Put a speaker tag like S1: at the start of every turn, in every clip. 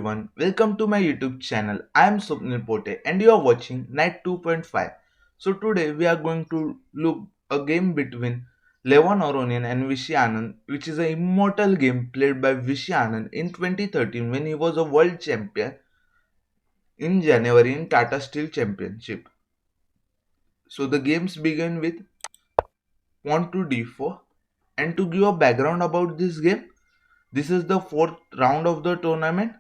S1: everyone, welcome to my YouTube channel. I am Swapnil Pote and you are watching Night 2.5. So today we are going to look a game between Levon Aronian and Vishy Anand, which is an immortal game played by Vishy Anand in 2013 when he was a world champion in January in Tata Steel Championship. So the games begin with pawn to d4, and to give a background about this game, this is the fourth round of the tournament,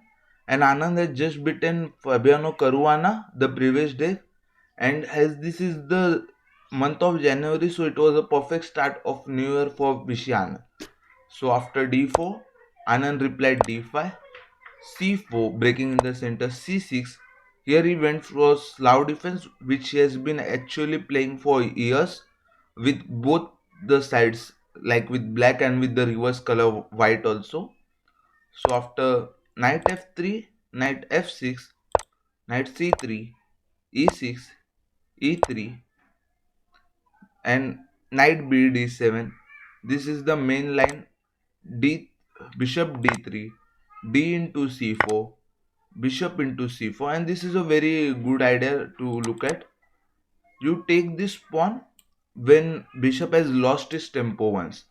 S1: and Anand has just beaten Fabiano Caruana the previous day. And as this is the month of January, so it was a perfect start of New Year for Vishy Anand. So after d4, Anand replied d5, c4, breaking in the center, c6. Here he went for Slav defense, which he has been actually playing for years with both the sides, like with black and with the reverse color white also. So after knight f3, knight f6, knight c3, e6, e3, and knight b d7. This is the main line. D bishop d3, d into c4, bishop into c4, and this is a very good idea to look at. You take this pawn when bishop has lost his tempo once.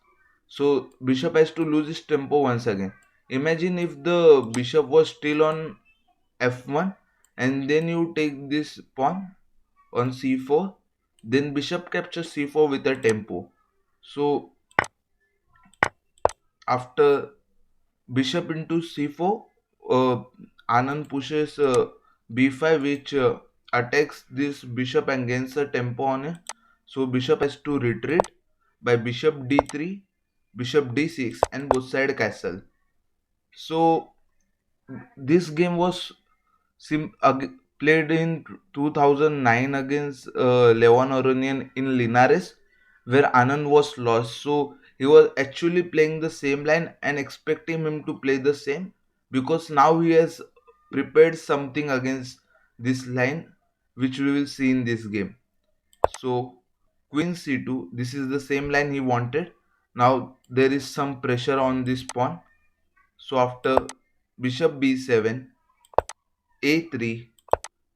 S1: So bishop has to lose his tempo once again. Imagine if the bishop was still on f1 and then you take this pawn on c4, then bishop captures c4 with a tempo. So after bishop into c4, Anand pushes b5, which attacks this bishop and gains a tempo on it. So bishop has to retreat by bishop d3, bishop d6, and both side castle. So this game was played in 2009 against Levon Aronian in Linares, where Anand was lost. So he was actually playing the same line and expecting him to play the same, because now he has prepared something against this line, which we will see in this game. So queen c2, this is the same line he wanted. Now there is some pressure on this pawn. So after bishop b7, a3,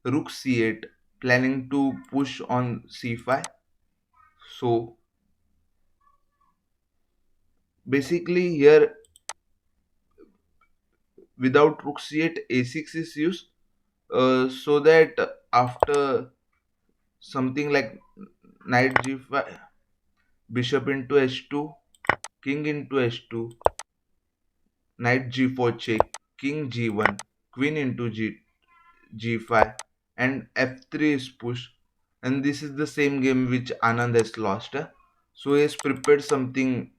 S1: rook c8, planning to push on c5. So basically here, without rook c8, a6 is used, so that after something like knight g5, bishop into h2, king into h2, knight g4 check, king g1, queen into g5, and f3 is pushed. And this is the same game which Anand has lost. So he has prepared something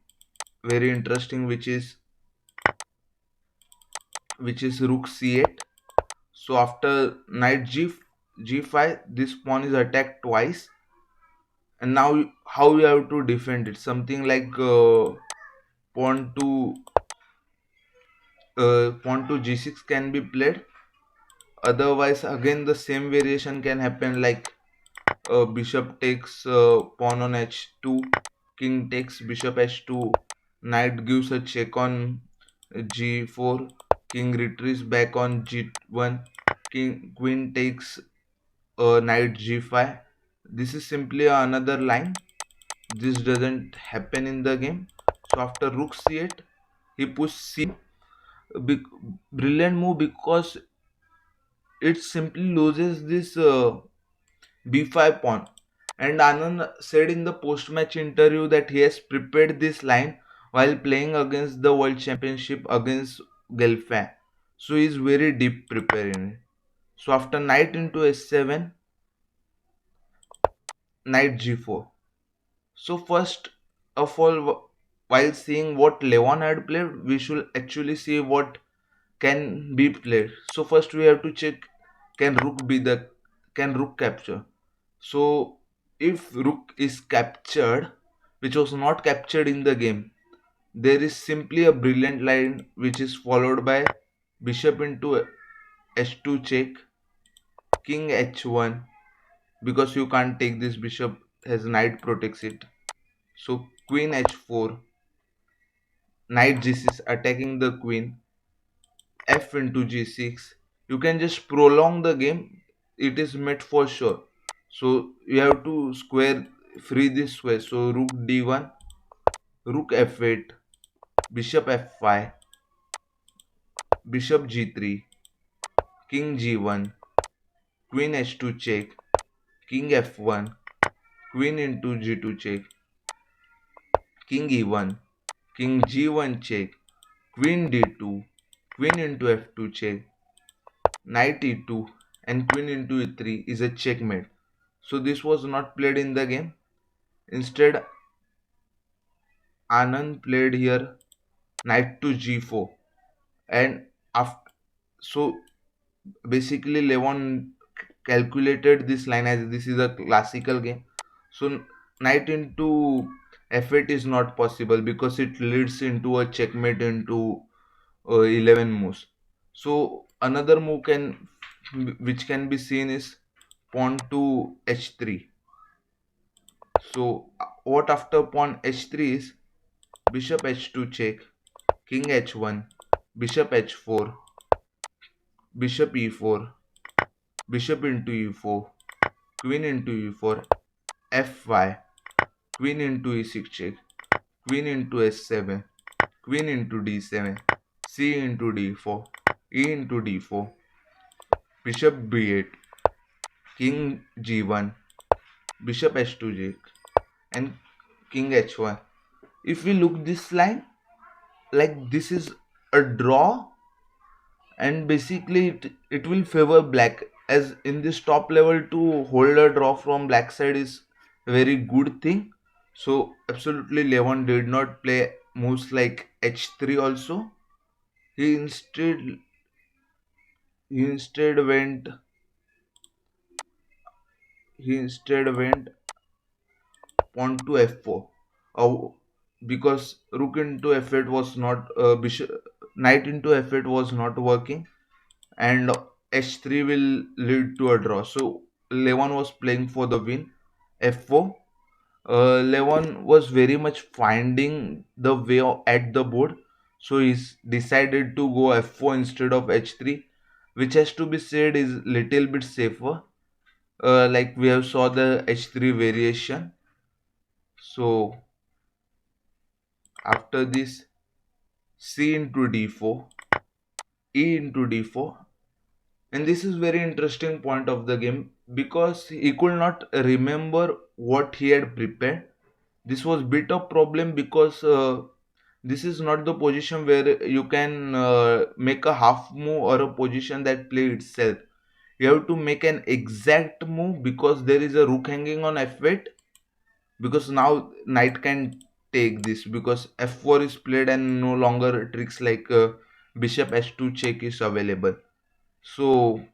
S1: very interesting, which is rook c8. So after knight g5, this pawn is attacked twice, and now how you have to defend it? Something like pawn to pawn to g6 can be played. Otherwise, again the same variation can happen, like bishop takes pawn on h2, king takes bishop h2, knight gives a check on g4, king retreats back on g1, queen takes knight g5. This is simply another line. This doesn't happen in the game. So after rook c8, he pushed c. Big, brilliant move, because it simply loses this b5 pawn. And Anand said in the post-match interview that he has prepared this line while playing against the World Championship against Gelfand. So he is very deep preparing it. So after knight into h7, knight g4. So first of all, while seeing what Levon had played, we should actually see what can be played. So first we have to check, can rook be the can rook capture. So if rook is captured, which was not captured in the game, there is simply a brilliant line which is followed by bishop into h2 check, king h1, because you can't take this bishop as knight protects it. So queen h4, knight g6 attacking the queen, f into g6. You can just prolong the game. It is made for sure. So you have to square free this way. So rook d1, rook f8, bishop f5, bishop g3, king g1, queen h2 check, king f1, queen into g2 check, king e1, king g1 check, queen d2, queen into f2 check, knight e2, and queen into e3 is a checkmate. So this was not played in the game. Instead, Anand played here knight to g4, and after, so basically Levon calculated this line as this is a classical game. So knight into f8 is not possible because it leads into a checkmate into 11 moves. So another move can which can be seen is pawn to h3. So what after pawn h3 is bishop h2 check, king h1, bishop h4, bishop e4, bishop into e4, queen into e4, f5, queen into e6 check, queen into s7, queen into d7, c into d4, e into d4, bishop b8, king g1, bishop h2 check, and king h1. If we look this line, like this is a draw, and basically it will favor black, as in this top level to hold a draw from black side is a very good thing. So absolutely Levon did not play moves like h3 also. He instead he instead went he instead went pawn to f4. Oh, because rook into f8 was not bishop knight into f8 was not working, and h3 will lead to a draw. So Levon was playing for the win. f4. Levon was very much finding the way at the board, so he's decided to go f4 instead of h3, which has to be said is little bit safer. Like we have saw the h3 variation. So after this, c into d4, e into d4, and this is very interesting point of the game because he could not remember what he had prepared. This was bit of problem because this is not the position where you can make a half move or a position that play itself. You have to make an exact move because there is a rook hanging on f8, because now knight can take this because f4 is played and no longer tricks like bishop h2 check is available. So,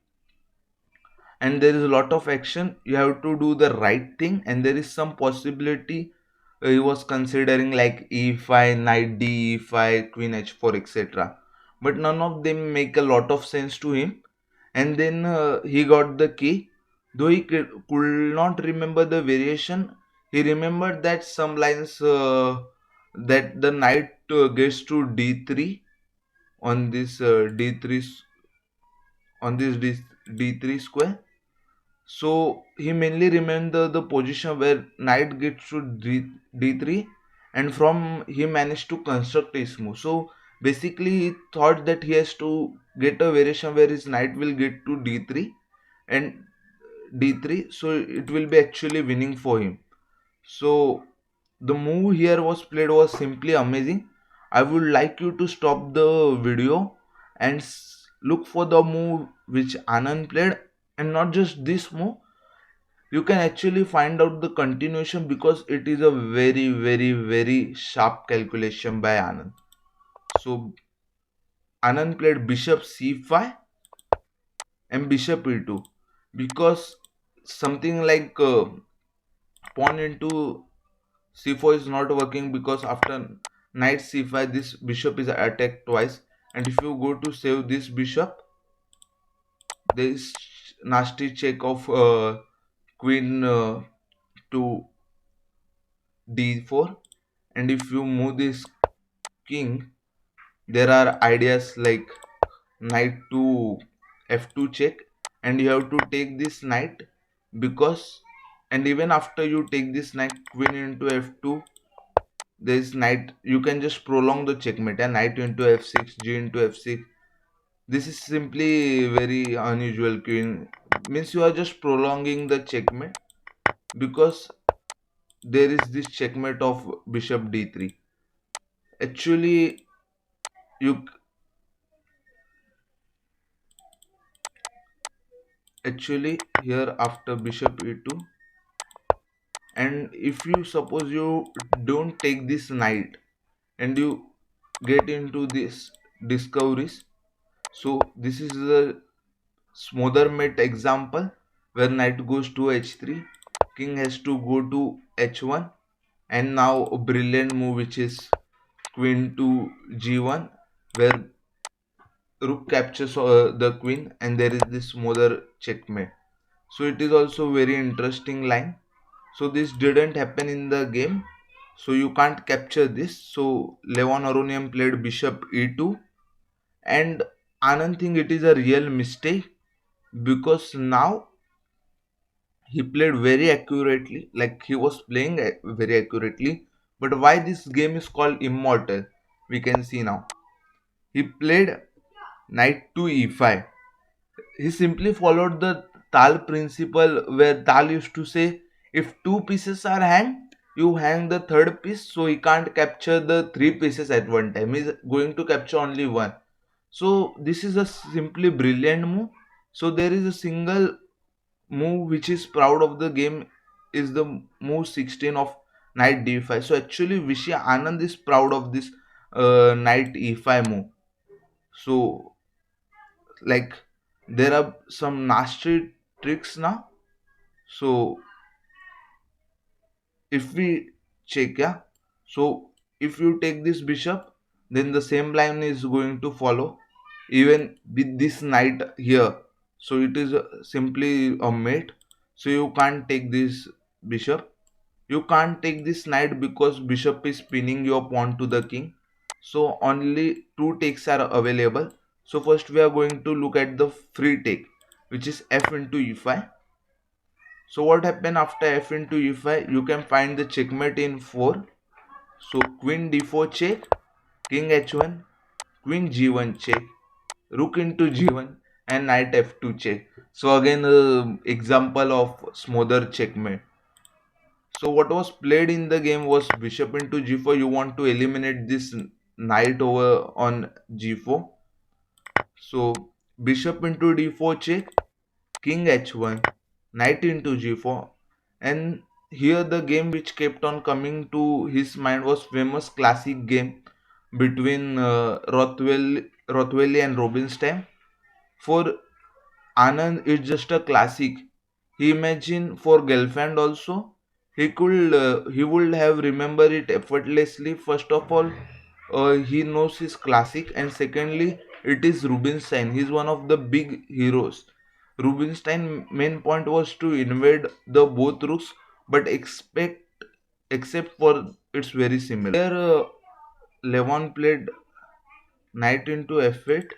S1: and there is a lot of action, you have to do the right thing, and there is some possibility he was considering like e5, knight d e5, queen h4, etc., but none of them make a lot of sense to him. And then he got the key, though he could not remember the variation. He remembered that some lines that the knight gets to d3 on this d3 on this d3 square. So he mainly remained the position where knight gets to d3, and from he managed to construct his move. So basically he thought that he has to get a variation where his knight will get to d3 and d3, so it will be actually winning for him. So the move here was played was simply amazing. I would like you to stop the video and look for the move which Anand played, and not just this move. You can actually find out the continuation because it is a very very sharp calculation by Anand. So Anand played bishop c5 and bishop e2 because something like pawn into c4 is not working, because after knight c5 this bishop is attacked twice, and if you go to save this bishop, there is nasty check of queen to d4, and if you move this king, there are ideas like knight to f2 check, and you have to take this knight because, and even after you take this knight, queen into f2, this knight you can just prolong the checkmate, and knight into f6, g into f6. This is simply very unusual. Queen means you are just prolonging the checkmate because there is this checkmate of bishop d3. Actually, you actually here after bishop e2, and if you suppose you don't take this knight and you get into this discoveries, so this is the smoother mate example where knight goes to h3, king has to go to h1, and now a brilliant move which is queen to g1 where rook captures the queen, and there is this smoother checkmate. So it is also very interesting line. So this didn't happen in the game, so you can't capture this. So Levon Aronian played bishop e2, and Anand think it is a real mistake because now he played very accurately, like he was playing very accurately. But why this game is called immortal, we can see now. He played knight to e5. He simply followed the Tal principle where Tal used to say if two pieces are hanged, you hang the third piece, so he can't capture the three pieces at one time. He's going to capture only one. So this is a simply brilliant move. So there is a single move which is proud of the game is the move 16 of knight d5. So actually Vishy Anand is proud of this knight e5 move. So like there are some nasty tricks now. So if we check, yeah, so if you take this bishop, then the same line is going to follow even with this knight here. So it is simply a mate, so you can't take this bishop. You can't take this knight because bishop is pinning your pawn to the king. So only two takes are available. So first we are going to look at the free take, which is f into e5. So what happened after f into e5? You can find the checkmate in 4. So queen d4 check, king h1, queen g1 check, rook into g1, and knight f2 check. So again, example of smoother checkmate. So what was played in the game was bishop into g4. You want to eliminate this knight over on g4. So bishop into d4 check, king h1, knight into g4, and here the game which kept on coming to his mind was famous classic game between Rothwell and Rubinstein. For Anand, it's just a classic. He imagined for Gelfand also. He would have remembered it effortlessly. First of all, he knows his classic, and secondly, it is Rubinstein. He's one of the big heroes. Rubinstein main point was to invade the both rooks, but except for it's very similar. Here, Levon played knight into f8,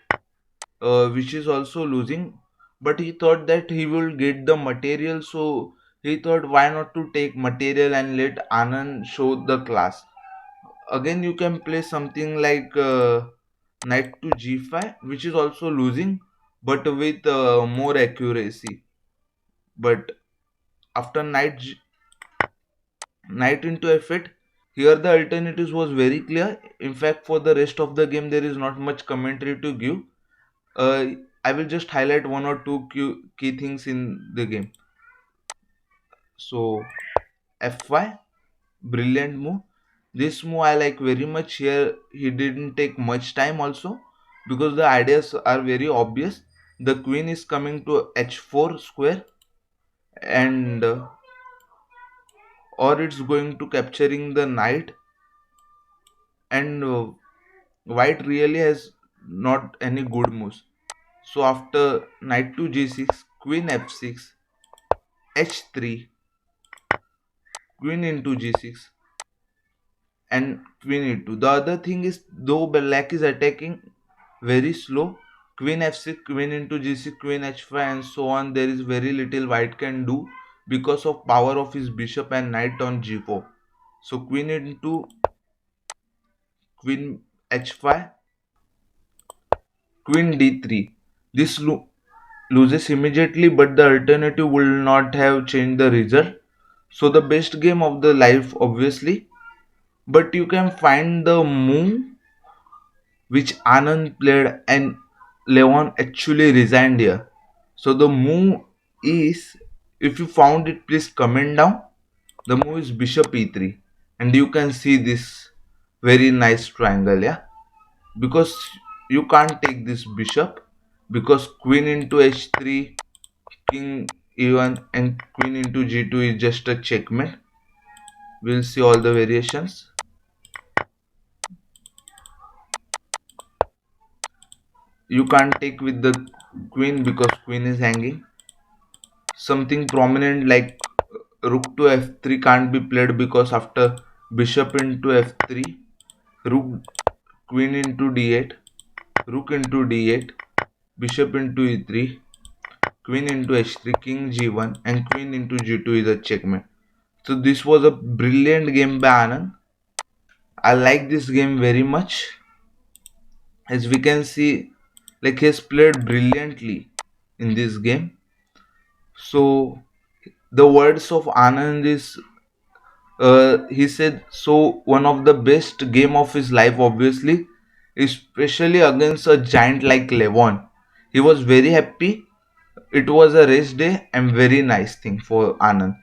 S1: which is also losing, but he thought that he will get the material, so he thought why not to take material and let Anand show the class. Again you can play something like knight to g5, which is also losing but with more accuracy. But after knight into f8, here the alternatives was very clear. In fact, for the rest of the game there is not much commentary to give. uh, I will just highlight one or two key things in the game. So fy, brilliant move. This move I like very much. Here he didn't take much time also because the ideas are very obvious. The queen is coming to h4 square, and or it's going to capturing the knight, and white really has not any good moves. So after knight to g6, queen f6, h3, queen into g6, and queen e2. The other thing is, though black is attacking very slow, Queen f6, queen into g6, queen h5, and so on. There is very little white can do because of power of his bishop and knight on g4. So queen into queen h5, queen d3. This loses immediately, but the alternative will not have changed the result. So the best game of the life, obviously, but you can find the move which Anand played and Levon actually resigned here. So the move is, if you found it, please comment down. The move is bishop e3, and you can see this very nice triangle, yeah. Because you can't take this bishop because queen into h3, king e1, and queen into g2 is just a checkmate. We'll see all the variations. You can't take with the queen because queen is hanging. Something prominent like rook to f3 can't be played because after bishop into f3, rook, queen into d8, rook into d8, bishop into e3, queen into h3, king g1, and queen into g2 is a checkmate. So this was a brilliant game by Anand. I like this game very much. As we can see, like, he has played brilliantly in this game. So the words of Anand is, he said, so one of the best game of his life, obviously, especially against a giant like Levon. He was very happy. It was a race day and very nice thing for Anand.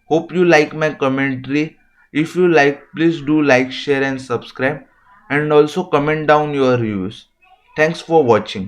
S1: Hope you like my commentary. If you like, please do like, share, and subscribe, and also comment down your reviews. Thanks for watching.